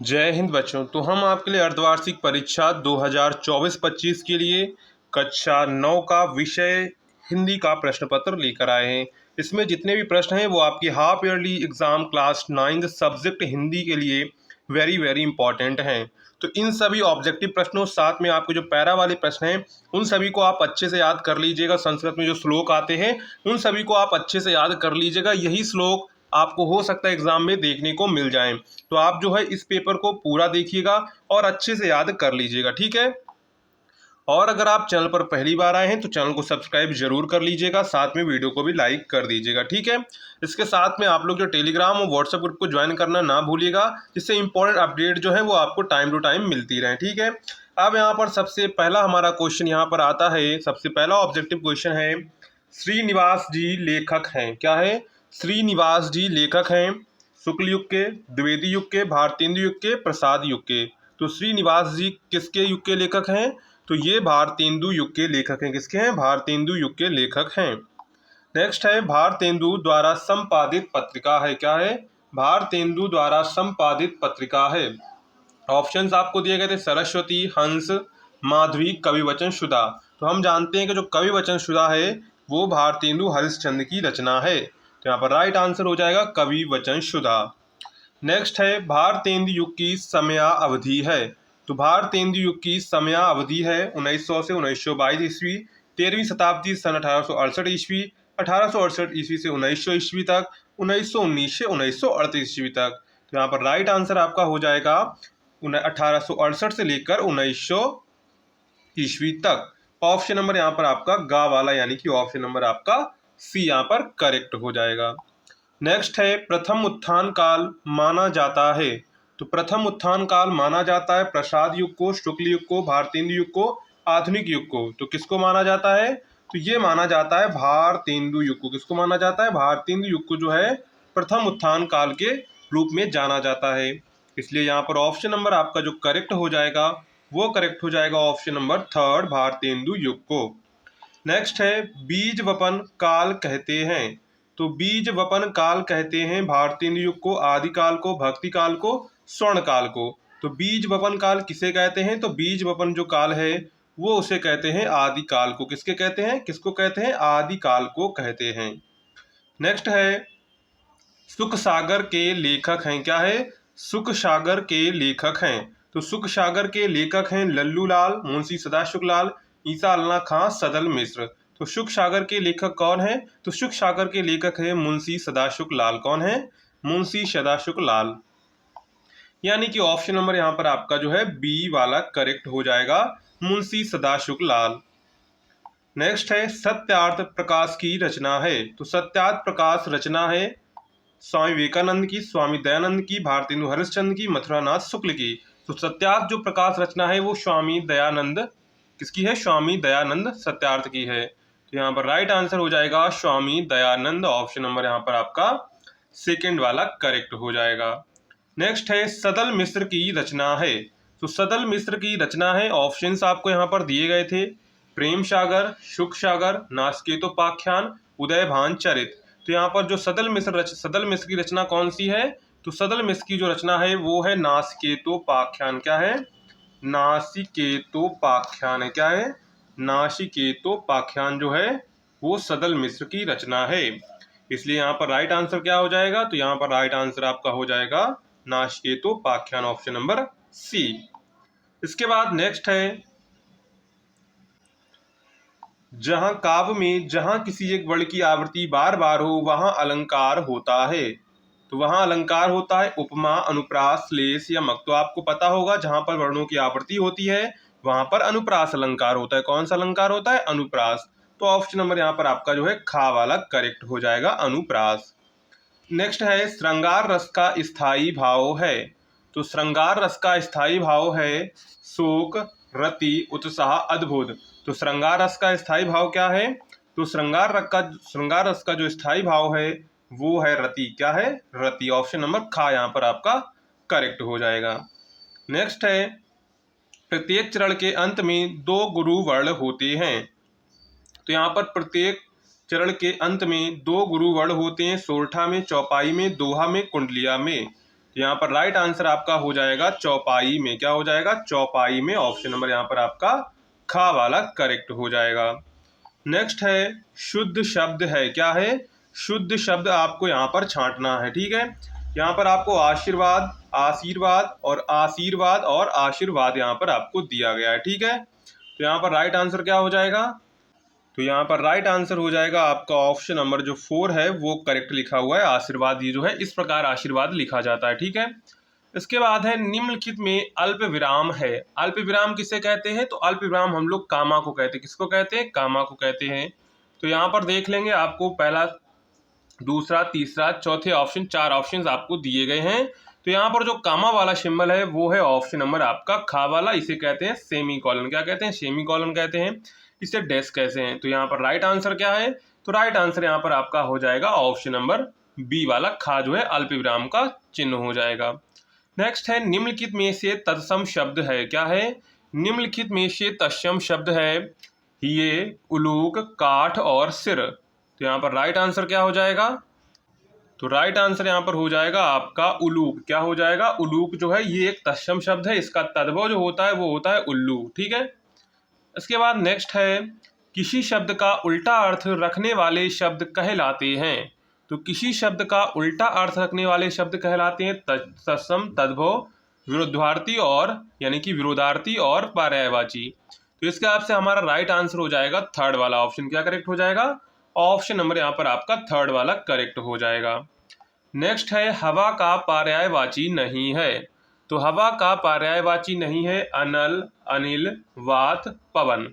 जय हिंद बच्चों। तो हम आपके लिए अर्धवार्षिक परीक्षा 2024-25 के लिए कक्षा 9 का विषय हिंदी का प्रश्न पत्र लेकर आए हैं। इसमें जितने भी प्रश्न हैं वो आपकी half yearly exam class 9 subject Hindi के लिए वेरी वेरी इंपॉर्टेंट हैं। तो इन सभी ऑब्जेक्टिव प्रश्नों साथ में आपके जो पैरा वाले प्रश्न हैं उन सभी को आप अच्छे से याद कर लीजिएगा। संस्कृत में जो श्लोक आते हैं उन सभी को आप अच्छे से याद कर लीजिएगा। यही श्लोक आपको हो सकता है एग्जाम में देखने को मिल जाए। तो आप जो है इस पेपर को पूरा देखिएगा और अच्छे से याद कर लीजिएगा, ठीक है। और अगर आप चैनल पर पहली बार आए हैं तो चैनल को सब्सक्राइब जरूर कर लीजिएगा, साथ में वीडियो को भी लाइक कर दीजिएगा, ठीक है। इसके साथ में आप लोग जो टेलीग्राम और व्हाट्सएप ग्रुप को ज्वाइन करना ना भूलिएगा, जिससे इंपॉर्टेंट अपडेट जो है वो आपको टाइम टू टाइम मिलती रहे, ठीक है। अब यहाँ पर सबसे पहला हमारा क्वेश्चन यहाँ पर आता है। सबसे पहला ऑब्जेक्टिव क्वेश्चन है, श्रीनिवास जी लेखक हैं। क्या है? श्रीनिवास जी लेखक हैं शुक्ल युग के, द्विवेदी युग के, भारतेंदु युग के, प्रसाद युग के। तो श्रीनिवास जी किसके युग के लेखक हैं? तो ये भारतेंदु युग के लेखक हैं। किसके हैं? भारतेंदु युग के लेखक हैं। नेक्स्ट है, भारतेंदु द्वारा संपादित पत्रिका है। क्या है? भारतेंदु द्वारा संपादित पत्रिका है। ऑप्शंस आपको दिए गए थे, सरस्वती, हंस, माधवी, कविवचन सुधा। तो हम जानते हैं कि जो कविवचन सुधा है वो भारतेंदु हरिश्चंद्र की रचना है। तो यहाँ पर राइट आंसर हो जाएगा कविवचन सुधा। नेक्स्ट है, भारतेंदु युग की समया अवधि है। तो भारतेंदु युग की समया अवधि है 1900 से 1922 ईस्वी, 13वीं शताब्दी सन 1868 ईस्वी, 1868 ईस्वी से 1900 ईस्वी तक, 1919 से 1938 ईस्वी तक। तो यहाँ पर राइट आंसर आपका हो जाएगा 1868 से लेकर 1900 ईस्वी तक। ऑप्शन नंबर यहाँ पर आपका गा वाला यानी कि ऑप्शन नंबर आपका सी यहाँ पर करेक्ट हो जाएगा। नेक्स्ट है, प्रथम उत्थान काल माना जाता है। तो प्रथम उत्थान काल माना जाता है प्रसाद युग को, शुक्ल युग को, भारतेंदु युग को, आधुनिक युग को। तो किसको माना जाता है? तो ये माना जाता है भारतेंदु युग को। किसको माना जाता है? भारतेंदु युग को जो है प्रथम उत्थान काल के रूप में जाना जाता है। इसलिए यहाँ पर ऑप्शन नंबर आपका जो करेक्ट हो जाएगा वो करेक्ट हो जाएगा ऑप्शन नंबर थर्ड, भारतेंदु युग को। नेक्स्ट है, बीज वपन काल कहते हैं। तो बीज वपन काल कहते हैं भारतेंदु युग को, आदि काल को, भक्ति काल को, स्वर्ण काल को। तो बीज वपन काल किसे कहते हैं? तो बीज वपन जो काल है वो उसे कहते हैं आदि काल को। किसके कहते हैं? किसको कहते हैं? आदि काल को कहते हैं। नेक्स्ट है, सुख सागर के लेखक हैं। क्या है? सुख सागर के लेखक हैं। तो सुख सागर के लेखक हैं लल्लू लाल, मुंशी सदाशिव लाल, ईसा अल्लाह खां, सदल मिश्र। तो सुख सागर के लेखक कौन है? तो सुख सागर के लेखक है मुंशी सदाशिव लाल। कौन है? मुंशी सदाशिव लाल। यानी कि ऑप्शन नंबर यहाँ पर आपका जो है बी वाला करेक्ट हो जाएगा, मुंशी सदाशिव लाल। नेक्स्ट है, सत्यार्थ प्रकाश की रचना है। तो सत्यार्थ प्रकाश रचना है स्वामी विवेकानंद की, स्वामी दयानंद की, भारतेंदु हरिश्चंद्र की, मथुरानाथ शुक्ल की। तो सत्यार्थ जो प्रकाश रचना है वो स्वामी दयानंद किसकी है? स्वामी दयानंद सत्यार्थ की है। तो यहाँ पर राइट आंसर हो जाएगा स्वामी दयानंद। ऑप्शन नंबर यहाँ पर आपका सेकंड वाला करेक्ट हो जाएगा। नेक्स्ट है, सदल मिश्र की रचना है। तो सदल मिश्र की रचना है, ऑप्शंस आपको यहाँ पर दिए गए थे, प्रेम सागर, सुख सागर, नासकेतोपाख्यान, उदयभान चरित। तो यहाँ पर जो सदल मिश्र की रचना कौन सी है? तो सदल मिश्र की जो रचना है वो है नासकेतोपाख्यान। क्या है? नासिकेतोपाख्यान है। क्या है? नासिकेतोपाख्यान जो है वो सदल मिश्र की रचना है। इसलिए यहाँ पर राइट आंसर क्या हो जाएगा? तो यहाँ पर राइट आंसर आपका हो जाएगा नासिकेतोपाख्यान, ऑप्शन नंबर सी। इसके बाद नेक्स्ट है, जहां काव्य में जहां किसी एक वर्ण की आवृत्ति बार बार हो वहां अलंकार होता है। तो वहां अलंकार होता है उपमा, अनुप्रास, श्लेष, यमक। तो आपको पता होगा जहां पर वर्णों की आवृत्ति होती है वहां पर अनुप्रास अलंकार होता है। कौन सा अलंकार होता है? अनुप्रास। तो ऑप्शन नंबर यहाँ पर आपका जो है खा वाला करेक्ट हो जाएगा, अनुप्रास। नेक्स्ट है, श्रृंगार रस का स्थायी भाव है। तो श्रृंगार रस का स्थायी भाव है शोक, रति, उत्साह, अद्भुत। तो श्रृंगार रस का स्थायी भाव क्या है? तो श्रृंगार रस का जो स्थायी भाव है वो है रति। क्या है? रति। ऑप्शन नंबर खा यहाँ पर आपका करेक्ट हो जाएगा। नेक्स्ट है, प्रत्येक चरण के अंत में दो गुरु वर्ण होते हैं। तो यहाँ पर प्रत्येक चरण के अंत में दो गुरु वर्ण होते हैं, सोरठा में, चौपाई में, दोहा में, कुंडलिया में। तो यहाँ पर राइट आंसर आपका हो जाएगा चौपाई में। क्या हो जाएगा? चौपाई में। ऑप्शन नंबर यहाँ पर आपका खा वाला करेक्ट हो जाएगा। नेक्स्ट है शुद्ध शब्द है। क्या है? शुद्ध शब्द आपको यहाँ पर छांटना है। ठीक है, यहाँ पर आपको आशीर्वाद, आशीर्वाद और आशीर्वाद और आशीर्वाद यहाँ पर आपको दिया गया है। ठीक है, तो यहाँ पर राइट आंसर क्या हो जाएगा? तो यहाँ पर राइट आंसर हो जाएगा आपका ऑप्शन नंबर जो 4 है वो करेक्ट लिखा हुआ है। आशीर्वाद ये जो है इस प्रकार आशीर्वाद लिखा जाता है। ठीक है, इसके बाद है निम्नलिखित में अल्प विराम है। अल्प विराम किसे कहते हैं? तो अल्प विराम हम लोग कामा को कहते हैं। किसको कहते हैं? कामा को कहते हैं। तो यहाँ पर देख लेंगे, आपको पहला, दूसरा, तीसरा, चौथे ऑप्शन, 4 ऑप्शन आपको दिए गए हैं। तो यहाँ पर जो कामा वाला सिंबल है वो है ऑप्शन नंबर आपका खा वाला। इसे कहते हैं सेमी कॉलन। क्या कहते हैं? सेमी कॉलन कहते हैं। इसे डैश कहते हैं। तो यहाँ पर राइट आंसर क्या है? तो राइट आंसर यहाँ पर आपका हो जाएगा ऑप्शन नंबर बी वाला खा जो है अल्प विराम का चिन्ह हो जाएगा। नेक्स्ट है निम्नलिखित में से तत्सम शब्द है। क्या है? निम्नलिखित में से तत्सम शब्द है ये, उलूक, काठ और सिर। तो यहाँ पर राइट आंसर क्या हो जाएगा? तो राइट आंसर यहाँ पर हो जाएगा आपका उलूक। क्या हो जाएगा? उलूक जो है ये एक तत्सम शब्द है। इसका तद्भव जो होता है वो होता है उल्लू। ठीक है, इसके बाद नेक्स्ट है किसी शब्द का उल्टा अर्थ रखने वाले शब्द कहलाते हैं। तो किसी शब्द का उल्टा अर्थ रखने वाले शब्द कहलाते हैं तत्सम, तद्भव, विरुद्धार्थी और यानी कि विरोधार्थी और पर्यायवाची। तो इसके आपसे हमारा राइट आंसर हो जाएगा थर्ड वाला ऑप्शन। क्या करेक्ट हो जाएगा? ऑप्शन नंबर यहाँ पर आपका थर्ड वाला करेक्ट हो जाएगा। नेक्स्ट है हवा का पर्यायवाची नहीं है। तो हवा का पर्यायवाची नहीं है अनल, अनिल, वात, पवन।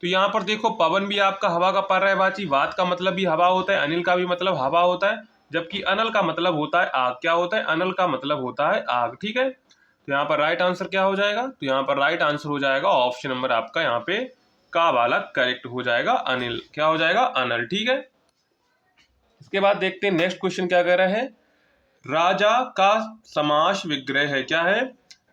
तो यहाँ पर देखो, पवन भी आपका हवा का पर्यायवाची, वात का मतलब भी हवा होता है, अनिल का भी मतलब हवा होता है, जबकि अनल का मतलब होता है आग। क्या होता है? अनल का मतलब होता है आग। ठीक है, तो यहाँ पर राइट आंसर क्या हो जाएगा? तो यहाँ पर राइट आंसर हो जाएगा ऑप्शन नंबर आपका यहाँ पे का वाला करेक्ट हो जाएगा अनिल। क्या हो जाएगा? अनल। ठीक है, इसके बाद देखते हैं नेक्स्ट क्वेश्चन क्या कह रहे हैं। राजा का समास विग्रह है। क्या है?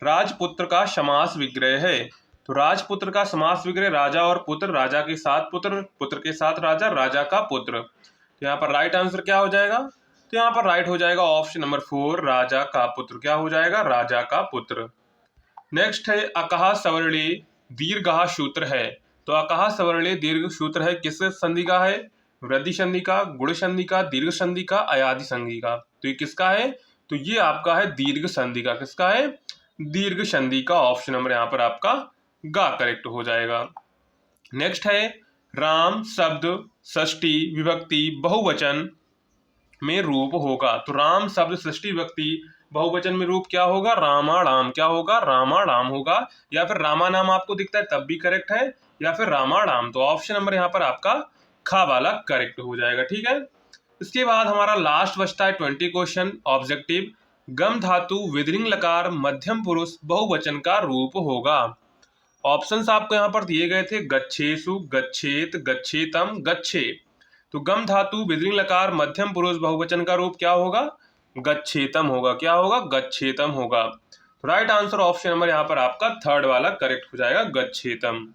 राजपुत्र का समास विग्रह है। तो राजपुत्र का समास विग्रह राजा और पुत्र, राजा के साथ पुत्र, पुत्र के साथ राजा, राजा का पुत्र। तो यहाँ पर राइट आंसर क्या हो जाएगा? तो यहाँ पर राइट हो जाएगा ऑप्शन नंबर 4 राजा का पुत्र। क्या हो जाएगा? राजा का पुत्र। नेक्स्ट है अकहा सवर्णे दीर्घ सूत्र है। तो अकहा सवर्णे दीर्घ सूत्र है किस संधि का है? वृद्धि संधि का, गुण संधि का, दीर्घ संधि का, अयादि संधि का। तो ये किसका है? तो ये आपका है दीर्घ संधि का। किसका है? दीर्घ संधि का। ऑप्शन नंबर यहाँ पर आपका गा करेक्ट हो जाएगा। नेक्स्ट है राम शब्द षष्ठी विभक्ति बहुवचन में रूप होगा। तो राम शब्द षष्ठी विभक्ति बहुवचन में रूप क्या होगा? रामाणाम। क्या होगा? रामाणाम होगा। या फिर रामा नाम आपको दिखता है तब भी करेक्ट है, या फिर रामाणाम। तो ऑप्शन नंबर यहाँ पर आपका खा वाला करेक्ट हो जाएगा। ठीक है, इसके बाद हमारा लास्ट बचता है 20 क्वेश्चन ऑब्जेक्टिव। गम धातु विदरिंग लकार मध्यम पुरुष बहुवचन का रूप होगा। ऑप्शंस आपको यहाँ पर दिए गए थे गच्छेसु, गच्छेत, गच्छेतम, गच्छे। तो गम धातु विदरिंग लकार मध्यम पुरुष बहुवचन का रूप क्या होगा? गच्छेतम होगा। क्या होगा? गच्छेतम होगा। तो राइट आंसर ऑप्शन नंबर यहाँ पर आपका थर्ड वाला करेक्ट हो जाएगा, गच्छेतम।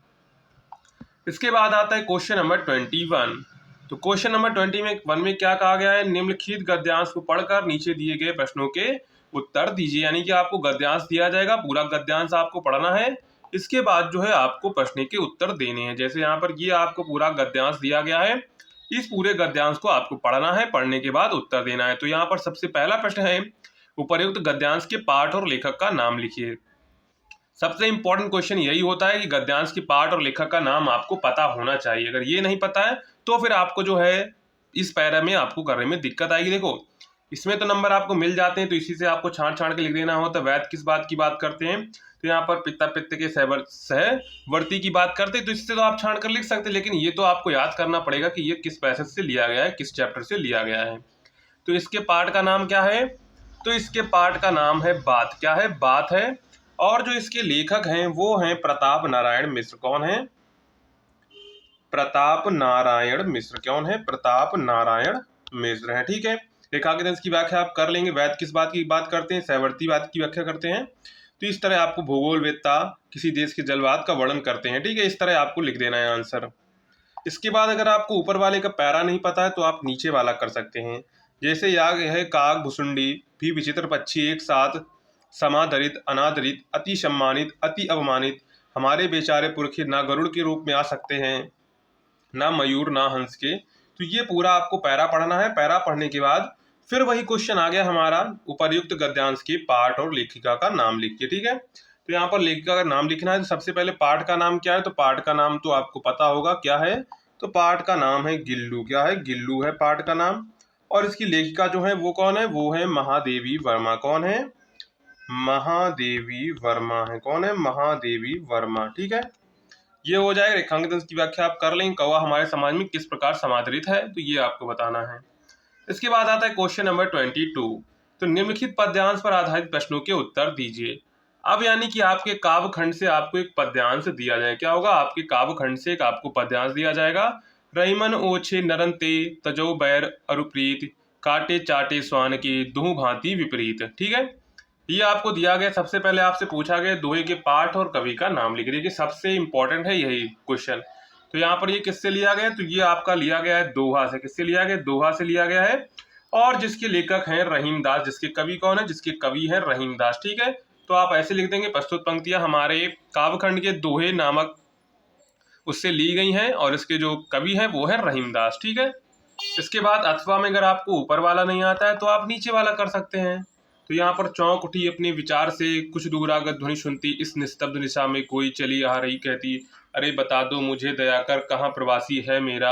इसके बाद आता है क्वेश्चन नंबर 21। तो क्वेश्चन नंबर 21 में क्या कहा गया है? निम्नलिखित गद्यांश को पढ़कर नीचे दिए गए प्रश्नों के उत्तर दीजिए। यानी कि आपको गद्यांश दिया जाएगा, पूरा गद्यांश आपको पढ़ना है। इसके बाद जो है आपको प्रश्न के उत्तर देने हैं। जैसे यहाँ पर ये आपको पूरा गद्यांश दिया गया है, इस पूरे गद्यांश को आपको पढ़ना है, पढ़ने के बाद उत्तर देना है। तो यहाँ पर सबसे पहला प्रश्न है उपर्युक्त गद्यांश के पाठ और लेखक का नाम लिखिए। सबसे इंपॉर्टेंट क्वेश्चन यही होता है कि गद्यांश की पाठ और लेखक का नाम आपको पता होना चाहिए। अगर ये नहीं पता है तो फिर आपको जो है इस पैरा में आपको करने में दिक्कत आएगी। देखो, इसमें तो नंबर आपको मिल जाते हैं, तो इसी से आपको छांट छांट के लिख देना हो। तो वैध किस बात की बात करते हैं? तो यहाँ पर पिता पित्त के सहवर्ती की बात करते हैं, तो इससे तो आप छांट कर लिख सकते हैं। लेकिन ये तो आपको याद करना पड़ेगा कि ये किस पैसेज से लिया गया है, किस चैप्टर से लिया गया है। तो इसके पाठ का नाम क्या है? तो इसके पाठ का नाम है बात। क्या है? बात है। और जो इसके लेखक हैं वो हैं प्रताप नारायण मिश्र। कौन है? प्रताप नारायण मिश्र। कौन है? प्रताप नारायण मिश्र है। ठीक है, रेखांकन की व्याख्या आप कर लेंगे। वैध किस बात की बात करते हैं? सहवर्ती बात की व्याख्या करते हैं। तो इस तरह आपको भूगोलवेत्ता किसी देश के जलवाद का वर्णन करते हैं। ठीक है, इस तरह आपको लिख देना है आंसर। इसके बाद अगर आपको ऊपर वाले का पैरा नहीं पता है तो आप नीचे वाला कर सकते हैं। जैसे याग है काग भुसुंडी भी विचित्र पक्षी एक साथ समादरित अनादरित अति सम्मानित अति अवमानित, हमारे बेचारे पुरखे ना गरुड़ के रूप में आ सकते हैं ना मयूर ना हंस के। तो ये पूरा आपको पैरा पढ़ना है। पैरा पढ़ने के बाद फिर वही क्वेश्चन आ गया हमारा, उपर्युक्त गद्यांश के पाठ और लेखिका का नाम लिखिए। ठीक है, तो यहाँ पर लेखिका का नाम लिखना है। तो सबसे पहले पाठ का नाम क्या है, तो पाठ का नाम तो आपको पता होगा क्या है, तो पाठ का नाम है गिल्लू। क्या है, गिल्लू है पाठ का नाम। और इसकी लेखिका जो है वो कौन है, वो है महादेवी वर्मा। कौन है, महादेवी वर्मा है। कौन है, महादेवी वर्मा। ठीक है, ये हो जाएगा। रेखांकित अंश की व्याख्या आप कर लेंगे। कौवा हमारे समाज में किस प्रकार समादरित है, तो ये आपको बताना है। इसके बाद आता है क्वेश्चन नंबर 22। तो निम्नलिखित पद्यांश पर आधारित प्रश्नों के उत्तर दीजिए। अब यानी कि आपके काव्य खंड से आपको एक पद्यांश दिया जाए। क्या होगा, आपके काव्य खंड से एक आपको पद्यांश दिया जाएगा। रईमन ओछे नरन ते तजो बैर अरुप्रीत, काटे चाटे स्वान के दुह भांति विपरीत। ठीक है, ये आपको दिया गया। सबसे पहले आपसे पूछा गया दोहे के पाठ और कवि का नाम लिख दीजिए। सबसे इंपॉर्टेंट है यही क्वेश्चन। तो यहाँ पर ये किससे लिया गया, तो ये आपका लिया गया है दोहा से। किससे लिया गया, दोहा से लिया गया है। और जिसके लेखक हैं रहीम दास, जिसके कवि कौन है, जिसके कवि हैं रहीम दास। ठीक है, तो आप ऐसे लिख देंगे, प्रस्तुत पंक्तियां हमारे काव्यखंड के दोहे नामक उससे ली गई हैं और इसके जो कवि हैं वो है रहीम दास। ठीक है, इसके बाद अथवा में अगर आपको ऊपर वाला नहीं आता है तो आप नीचे वाला कर सकते हैं। तो यहाँ पर चौंक उठी अपने विचार से, कुछ दूर आगत ध्वनि सुनती, इस निस्तब्ध निशा में कोई चली आ रही कहती, अरे बता दो मुझे दया कर कहाँ प्रवासी है मेरा,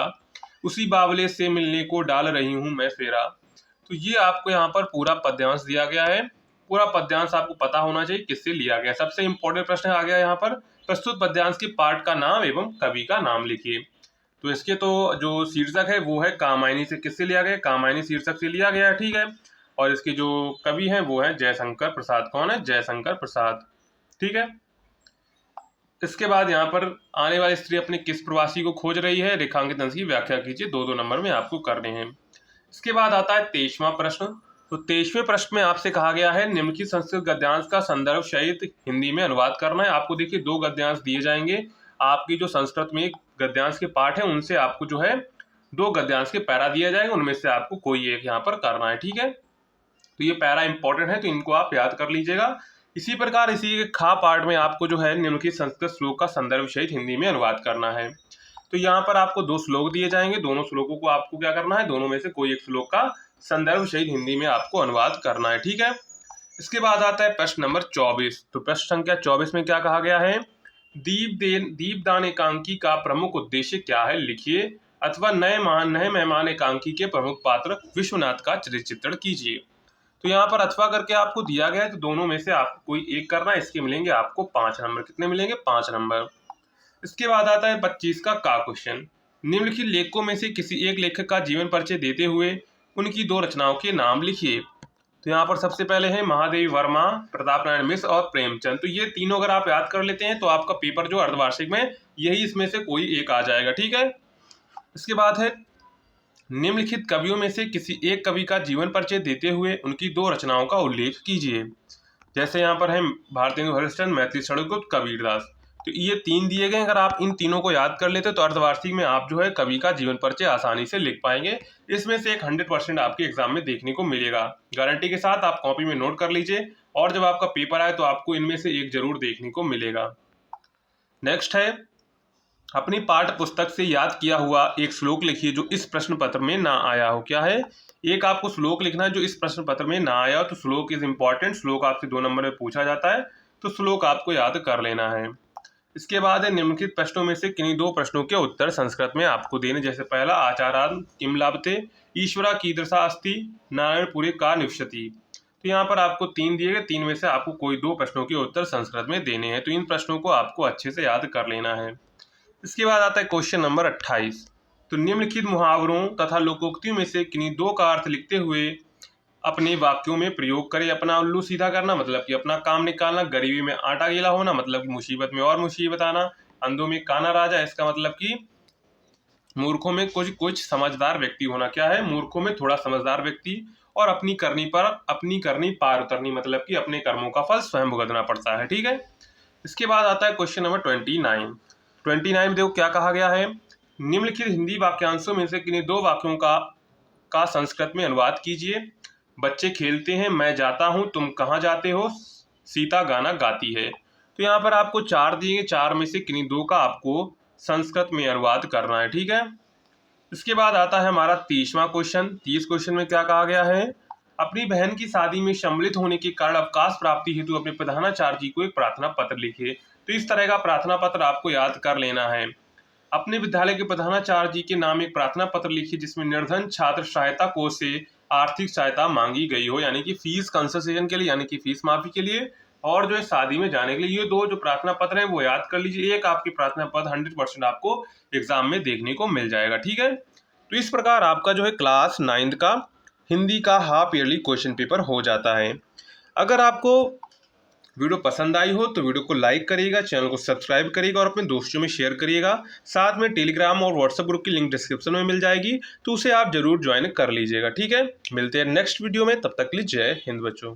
उसी बावले से मिलने को डाल रही हूँ मैं फेरा। तो ये आपको यहाँ पर पूरा पद्यांश दिया गया है। पूरा पद्यांश आपको पता होना चाहिए किससे लिया गया। सबसे इंपॉर्टेंट प्रश्न आ गया यहाँ पर, प्रस्तुत पद्यांश के पाठ का नाम एवं कवि का नाम लिखिए। तो इसके तो जो शीर्षक है वो है कामायनी से। किससे लिया गया, कामायनी शीर्षक से लिया गया है। ठीक है, और इसके जो कवि हैं वो है जयशंकर प्रसाद। कौन है, जयशंकर प्रसाद। ठीक है, इसके बाद यहाँ पर आने वाली स्त्री अपने किस प्रवासी को खोज रही है, रेखांकित अंश की व्याख्या कीजिए। 2-2 नंबर में आपको करने हैं। इसके बाद आता है 23वां प्रश्न। तो 23वें प्रश्न में आपसे कहा गया है निम्नलिखित संस्कृत गद्यांश का संदर्भ सहित हिंदी में अनुवाद करना है। आपको देखिए 2 गद्यांश दिए जाएंगे। आपकी जो संस्कृत में गद्यांश के पाठ है उनसे आपको जो है 2 गद्यांश के पैरा दिया जाएगा, उनमें से आपको कोई एक यहाँ पर करना है। ठीक है, तो ये पैरा इंपॉर्टेंट है तो इनको आप याद कर लीजिएगा। इसी प्रकार इसी के खा पार्ट में आपको जो है निम्नलिखित संस्कृत श्लोक का संदर्भ सहित हिंदी में अनुवाद करना है। तो यहाँ पर आपको 2 श्लोक दिए जाएंगे। दोनों श्लोकों को आपको क्या करना है, दोनों में से कोई एक श्लोक का संदर्भ सहित हिंदी में आपको अनुवाद करना है। ठीक है, इसके बाद आता है प्रश्न नंबर 24। तो प्रश्न संख्या 24 में क्या कहा गया है, दीपदान एकांकी का प्रमुख उद्देश्य क्या है लिखिए, अथवा नए मेहमान एकांकी के प्रमुख पात्र विश्वनाथ का चित्रण कीजिए। तो यहाँ पर अथवा करके आपको दिया गया है, तो दोनों में से आपको कोई एक करना है। इसके मिलेंगे आपको 5 नंबर। कितने मिलेंगे, 5 नंबर। इसके बाद आता है 25 का क्वेश्चन। निम्नलिखित लेखकों में से किसी एक लेखक का जीवन परिचय देते हुए उनकी 2 रचनाओं के नाम लिखिए। तो यहाँ पर सबसे पहले है महादेवी वर्मा, प्रताप नारायण मिश्र और प्रेमचंद। तो ये तीनों अगर आप याद कर लेते हैं तो आपका पेपर जो अर्धवार्षिक में यही इसमें से कोई एक आ जाएगा। ठीक है, इसके बाद है निम्नलिखित कवियों में से किसी एक कवि का जीवन परिचय देते हुए उनकी 2 रचनाओं का उल्लेख कीजिए। जैसे यहाँ पर है भारतेंदु हरिश्चंद्र, मैथिली षडगोप, कबीरदास। तो ये 3 दिए गए। अगर आप इन तीनों को याद कर लेते तो अर्धवार्षिक में आप जो है कवि का जीवन परिचय आसानी से लिख पाएंगे। इसमें से एक 100% आपके एग्जाम में देखने को मिलेगा, गारंटी के साथ। आप कॉपी में नोट कर लीजिए और जब आपका पेपर आए तो आपको इनमें से एक जरूर देखने को मिलेगा। नेक्स्ट है, अपनी पाठ्य पुस्तक से याद किया हुआ एक श्लोक लिखिए जो इस प्रश्न पत्र में ना आया हो। क्या है, एक आपको श्लोक लिखना है जो इस प्रश्न पत्र में ना आया हो। तो श्लोक इज इंपॉर्टेंट, श्लोक आपसे 2 नंबर में पूछा जाता है, तो श्लोक आपको याद कर लेना है। इसके बाद है निम्नलिखित प्रश्नों में से किन्हीं 2 प्रश्नों के उत्तर संस्कृत में आपको देने। जैसे पहला, आचारान किम लाभते, ईश्वरा कीदृशा अस्ति, नारायणपुरे का निवसति। तो यहाँ पर आपको 3 दिए गए, 3 में से आपको कोई 2 प्रश्नों के उत्तर संस्कृत में देने हैं। तो इन प्रश्नों को आपको अच्छे से याद कर लेना है। इसके बाद आता है क्वेश्चन नंबर 28। तो निम्नलिखित मुहावरों तथा लोकोक्तियों में से किन्हीं 2 का अर्थ लिखते हुए अपने वाक्यों में प्रयोग करें। अपना उल्लू सीधा करना मतलब कि अपना काम निकालना, गरीबी में आटा गीला होना मतलब कि मुसीबत में और मुसीबत आना, अंधों में काना राजा, इसका मतलब कि मूर्खों में कुछ समझदार व्यक्ति होना। क्या है, मूर्खों में थोड़ा समझदार व्यक्ति, और अपनी करनी पार उतरनी मतलब कि अपने कर्मों का फल स्वयं भुगतना पड़ता है। ठीक है, इसके बाद आता है क्वेश्चन नंबर 29 में देखो क्या कहा गया है, निम्नलिखित हिंदी वाक्यांशों में से किन्हीं 2 वाक्यों का का संस्कृत में अनुवाद कीजिए। बच्चे खेलते हैं, मैं जाता हूँ, तुम कहाँ जाते हो, सीता गाना गाती है। तो यहाँ पर आपको 4 दिए, 4 में से किन्हीं 2 का आपको संस्कृत में अनुवाद करना है। ठीक है। इसके बाद आता है हमारा 30वां क्वेश्चन। 30 क्वेश्चन में क्या कहा गया है, अपनी बहन की शादी में सम्मिलित होने के कारण अवकाश प्राप्ति हेतु अपने प्रधानाचार्य जी को एक प्रार्थना पत्र लिखे। तो इस तरह का प्रार्थना पत्र आपको याद कर लेना है। अपने विद्यालय के प्रधानाचार्य जी के नाम एक प्रार्थना पत्र लिखिए जिसमें निर्धन छात्र सहायता कोष से आर्थिक सहायता मांगी गई हो, यानी कि फीस कंसेशन के लिए, यानी कि फीस माफी के लिए, और जो है शादी में जाने के लिए। ये 2 जो प्रार्थना पत्र हैं वो याद कर लीजिए। एक आपकी प्रार्थना पत्र 100% आपको एग्जाम में देखने को मिल जाएगा। ठीक है। तो इस प्रकार आपका जो है क्लास 9th का हिंदी का हाफ ईयरली क्वेश्चन पेपर हो जाता है। अगर आपको वीडियो पसंद आई हो तो वीडियो को लाइक करिएगा, चैनल को सब्सक्राइब करिएगा और अपने दोस्तों में शेयर करिएगा। साथ में टेलीग्राम और व्हाट्सएप ग्रुप की लिंक डिस्क्रिप्शन में मिल जाएगी, तो उसे आप जरूर ज्वाइन कर लीजिएगा। ठीक है। मिलते हैं नेक्स्ट वीडियो में, तब तक के लिए जय हिंद बच्चों।